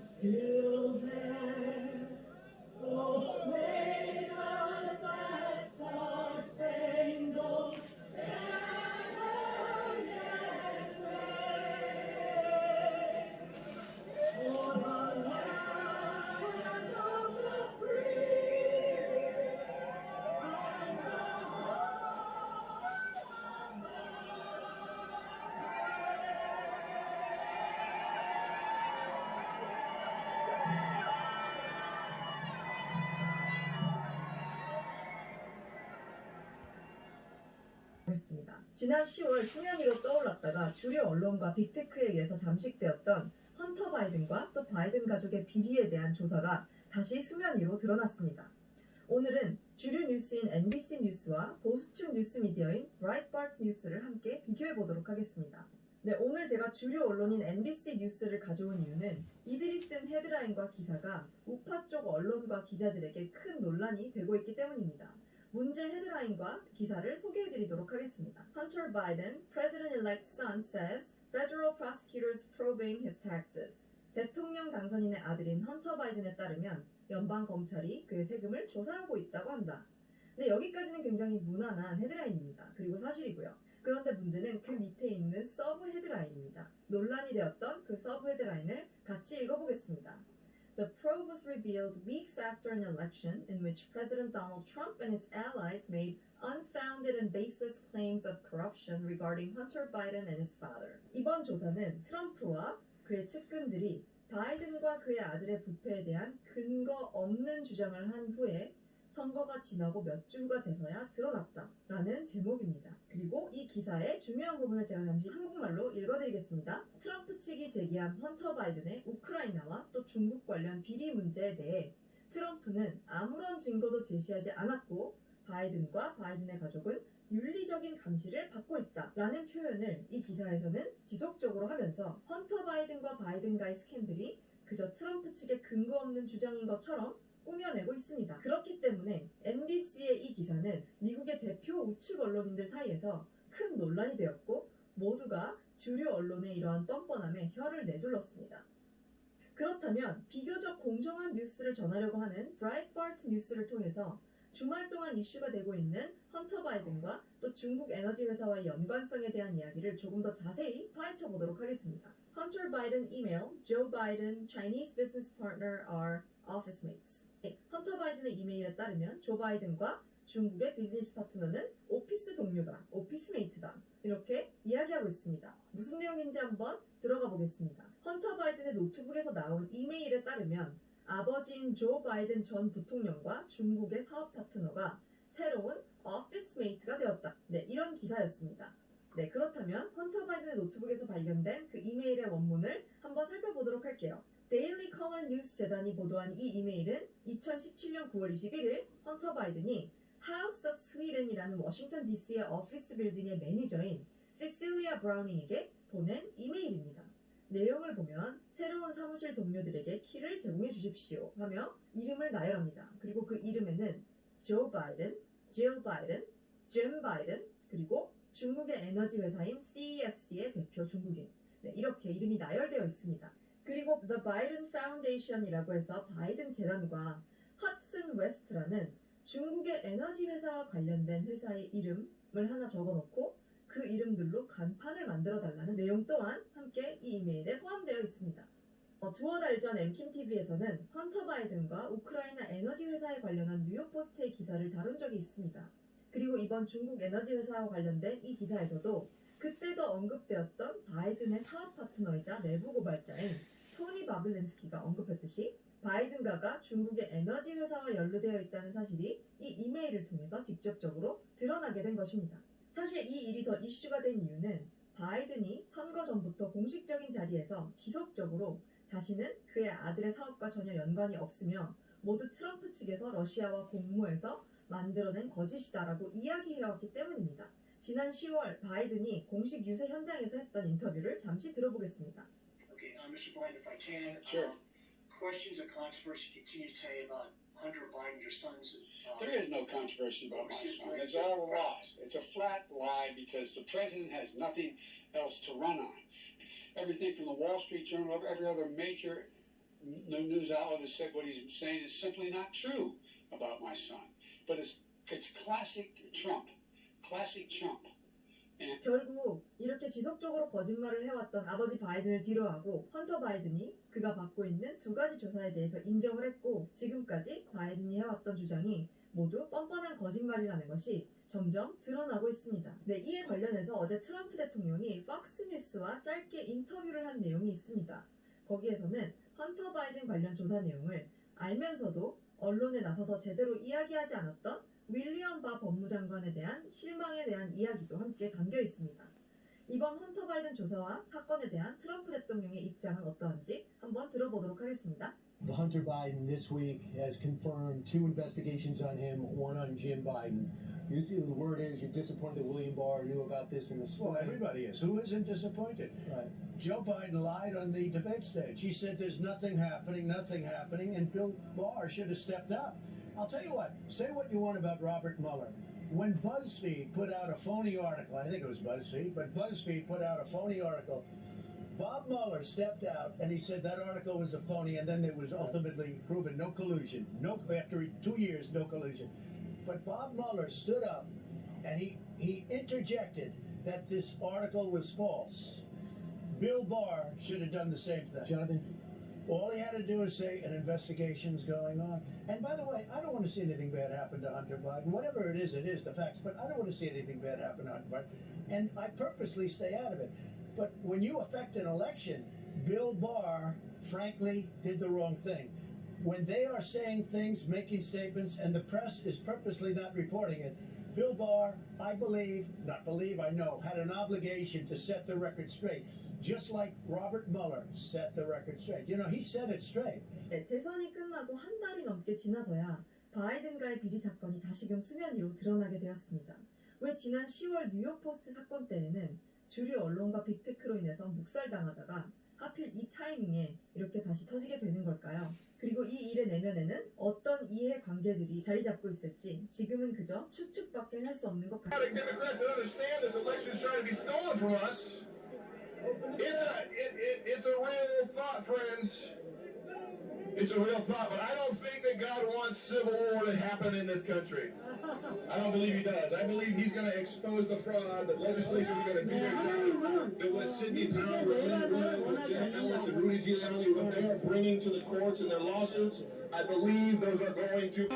Still there, oh, say does that star-spangled banner yet wave? For the land of the free and the home of the 했습니다. 지난 10월 수면 위로 떠올랐다가 주류 언론과 빅테크에 의해서 잠식되었던 헌터 바이든과 또 바이든 가족의 비리에 대한 조사가 다시 수면 위로 드러났습니다. 오늘은 주류 뉴스인 NBC 뉴스와 보수층 뉴스 미디어인 브라이트바트 뉴스를 함께 비교해 보도록 하겠습니다. 네, 오늘 제가 주류 언론인 NBC 뉴스를 가져온 이유는 이들이 쓴 헤드라인과 기사가 우파 쪽 언론과 기자들에게 큰 논란이 되고 있기 때문입니다. 문제 헤드라인과 기사를 소개해드리도록 하겠습니다. Hunter Biden, President-elect's son says federal prosecutors probing his taxes. 대통령 당선인의 아들인 헌터 바이든에 따르면 연방 검찰이 그의 세금을 조사하고 있다고 한다. 네, 여기까지는 굉장히 무난한 헤드라인입니다. 그리고 사실이고요. 그런데 문제는 그 밑에 있는 서브 헤드라인입니다. 논란이 되었던 그 서브 헤드라인을 같이 읽어보겠습니다. The probe was revealed weeks after an election in which President Donald Trump and his allies made unfounded and baseless claims of corruption regarding Hunter Biden and his father. 이번 조사는 트럼프와 그의 측근들이 바이든과 그의 아들의 부패에 대한 근거 없는 주장을 한 후에 선거가 지나고 몇 주가 돼서야 드러났다라는 제목입니다. 그리고 이 기사의 중요한 부분을 제가 잠시 한국말로 읽어드리겠습니다. 트럼프 측이 제기한 헌터 바이든의 우크라이나와 또 중국 관련 비리 문제에 대해 트럼프는 아무런 증거도 제시하지 않았고 바이든과 바이든의 가족은 윤리적인 감시를 받고 있다라는 표현을 이 기사에서는 지속적으로 하면서 헌터 바이든과 바이든과의 스캔들이 그저 트럼프 측의 근거 없는 주장인 것처럼 꾸며내고 있습니다. 그렇기 때문에 NBC의 이 기사는 미국의 대표 우측 언론인들 사이에서 큰 논란이 되었고 모두가 주류 언론의 이러한 뻔뻔함에 혀를 내둘렀습니다. 그렇다면 비교적 공정한 뉴스를 전하려고 하는 브라이트바트 뉴스를 통해서 주말 동안 이슈가 되고 있는 헌터 바이든과 또 중국 에너지 회사와의 연관성에 대한 이야기를 조금 더 자세히 파헤쳐 보도록 하겠습니다. Hunter Biden email, Joe Biden, Chinese business partner are office mates. 헌터 바이든의 이메일에 따르면 조 바이든과 중국의 비즈니스 파트너는 오피스 동료다, 오피스메이트다 이렇게 이야기하고 있습니다. 무슨 내용인지 한번 들어가 보겠습니다. 헌터 바이든의 노트북에서 나온 이메일에 따르면 아버지인 조 바이든 전 부통령과 중국의 사업 파트너가 새로운 오피스메이트가 되었다. 네, 이런 기사였습니다. 네, 그렇다면 헌터 바이든의 노트북에서 발견된 그 이메일의 원문을 한번 살펴보도록 할게요. 데일리 커널 뉴스 재단이 보도한 이 이메일은 2017년 9월 21일 헌터 바이든이 House of Sweden이라는 워싱턴 DC의 오피스 빌딩의 매니저인 시실리아 브라우닝에게 보낸 이메일입니다. 내용을 보면 새로운 사무실 동료들에게 키를 제공해 주십시오 하며 이름을 나열합니다. 그리고 그 이름에는 조 바이든, 질 바이든, 짐 바이든, 그리고 중국의 에너지 회사인 CEFC의 대표 중국인 네, 이렇게 이름이 나열되어 있습니다. 그리고 The Biden Foundation이라고 해서 바이든 재단과 헛슨 웨스트라는 중국의 에너지 회사와 관련된 회사의 이름을 하나 적어놓고 그 이름들로 간판을 만들어 달라는 내용 또한 함께 이 이메일에 포함되어 있습니다. 두어 달 전 엠킴TV에서는 헌터 바이든과 우크라이나 에너지 회사에 관련한 뉴욕포스트의 기사를 다룬 적이 있습니다. 그리고 이번 중국 에너지 회사와 관련된 이 기사에서도 그때도 언급되었던 바이든의 사업 파트너이자 내부 고발자인 토니 바블렌스키가 언급했듯이 바이든가가 중국의 에너지 회사와 연루되어 있다는 사실이 이 이메일을 통해서 직접적으로 드러나게 된 것입니다. 사실 이 일이 더 이슈가 된 이유는 바이든이 선거 전부터 공식적인 자리에서 지속적으로 자신은 그의 아들의 사업과 전혀 연관이 없으며 모두 트럼프 측에서 러시아와 공모해서 만들어낸 거짓이다라고 이야기해왔기 때문입니다. 지난 10월 바이든이 공식 유세 현장에서 했던 인터뷰를 잠시 들어보겠습니다. Okay, Mr. Biden, if I can, Sure. questions of controversy continues today about Hunter Biden, your son's. There is no controversy about my son. It's all a lie. It's a flat lie because the president has nothing else to run on. Everything from the Wall Street Journal, every other major news outlet has said what he's saying is simply not true about my son. But it's classic Trump. Classic Trump. 결국 이렇게 지속적으로 거짓말을 해왔던 아버지 바이든을 뒤로하고 헌터 바이든이 그가 받고 있는 두 가지 조사에 대해서 인정을 했고 지금까지 바이든이 해왔던 주장이 모두 뻔뻔한 거짓말이라는 것이 점점 드러나고 있습니다. 네, 이에 관련해서 어제 트럼프 대통령이 팍스뉴스와 짧게 인터뷰를 한 내용이 있습니다. 거기에서는 헌터 바이든 관련 조사 내용을 알면서도 언론에 나서서 제대로 이야기하지 않았던 윌리엄 바 법무장관에 대한 실망에 대한 이야기도 함께 담겨 있습니다. 이번 헌터 바이든 조사와 사건에 대한 트럼프 대통령의 입장은 어떠한지 한번 들어보도록 하겠습니다. The Hunter Biden this week has confirmed 2 investigations on him, 1 on Jim Biden. The word is you're disappointed that William Barr knew about this in the spring. Well, everybody is. Who isn't disappointed? Right. Joe Biden lied on the debate stage. He said there's nothing happening, and Bill Barr should have stepped up. I'll tell you what, say what you want about Robert Mueller. When BuzzFeed put out a phony article, I think it was BuzzFeed, but BuzzFeed put out a phony article, Bob Mueller stepped out and he said that article was a phony, and then it was ultimately proven no collusion. After 2 years, no collusion. But Bob Mueller stood up and he interjected that this article was false. Bill Barr should have done the same thing. Jonathan? All he had to do is say an investigation's going on. And by the way, I don't want to see anything bad happen to Hunter Biden. Whatever it is the facts. But I don't want to see anything bad happen to Hunter Biden. And I purposely stay out of it. But when you affect an election, Bill Barr, frankly, did the wrong thing. When they are saying things, making statements, and the press is purposely not reporting it, Bill Barr, I know, had an obligation to set the record straight. Just like Robert Mueller set the record straight. You know, he set it straight. 네, 대선이 끝나고 한 달이 넘게 지나서야 바이든과의 비리 사건이 다시금 수면 위로 드러나게 되었습니다. 왜 지난 10월 뉴욕포스트 사건 때에는 주류 언론과 빅테크로 인해서 묵살당하다가 하필 이 타이밍에 이렇게 다시 터지게 되는 걸까요? 그리고 이 일의 내면에는 어떤 이해관계들이 자리 잡고 있을지 지금은 그저 추측밖에 할 수 없는 것 같습니다. Democrats that understand this election is trying to be stolen from us. It's a real thought, friends. It's a real thought, but I don't think that God wants civil war to happen in this country. I don't believe he does. I believe he's going to expose the fraud, that legislatures are going to do their job, that what Sidney Powell, what Lynn Wood, what Jeff Ellis, and Rudy Giuliani, what they are bringing to the courts in their lawsuits, I believe those are going to...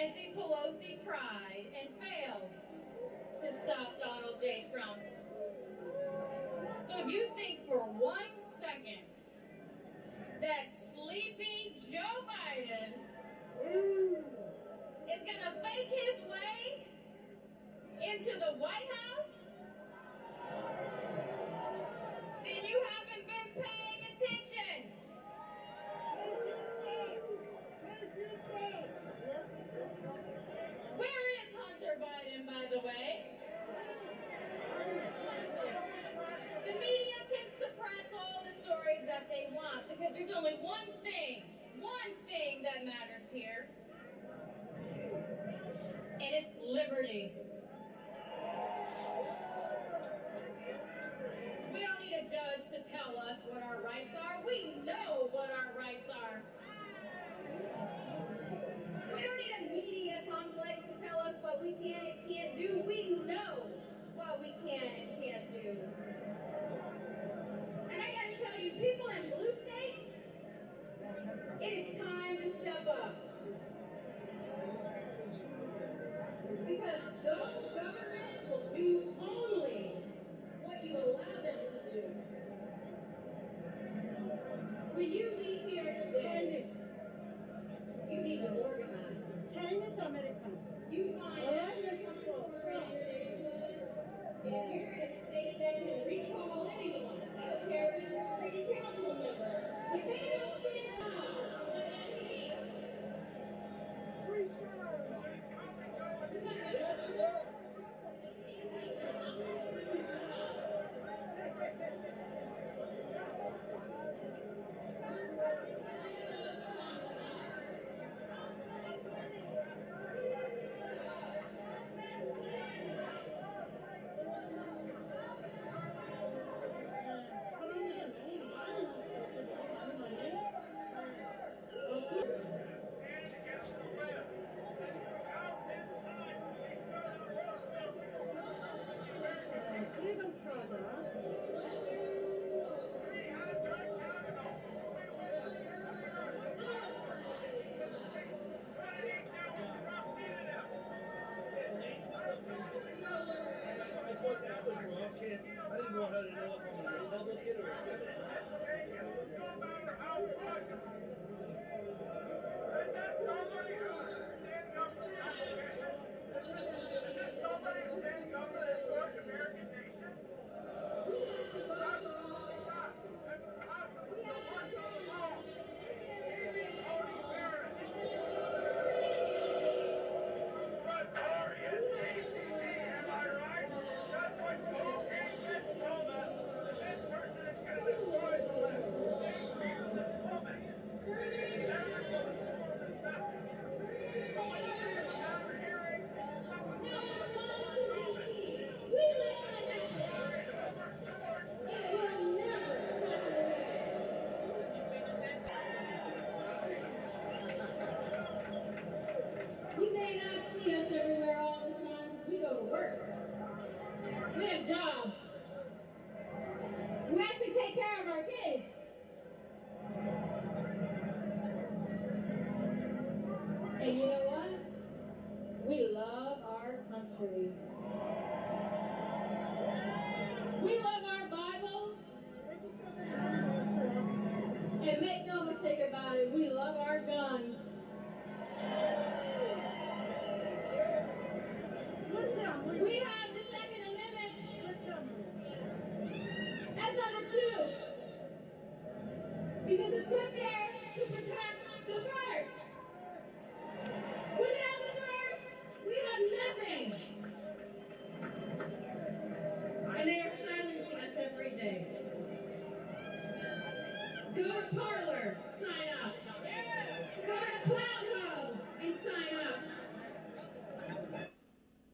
Nancy Pelosi tried and failed to stop Donald J. Trump. So if you think for 1 second that sleepy Joe Biden is going to fake his way into the White House, then you haven't been paying attention. Where is Hunter Biden, by the way? The media can suppress all the stories that they want because there's only one thing that matters here, and it's liberty. We don't need a judge to tell us what our rights are. We know what our rights are. We don't need a media complex to tell us what we can and can't do. We know what we can and can't do. And I gotta tell you, people in blue states, it is time to step up. Because those governments will do only what you allow them to do. When you leave here today, you need to organize. Chinese American. You find out if you're in a state that can recall anyone, a terrorist city council member, if they don't stand up, Freedom Plaza. I thought that was wrong. I didn't know how to know if I'm a Republican or a You may not see us everywhere all the time. We go to work. We have jobs. We actually take care of our kids. And you know what? We love our country.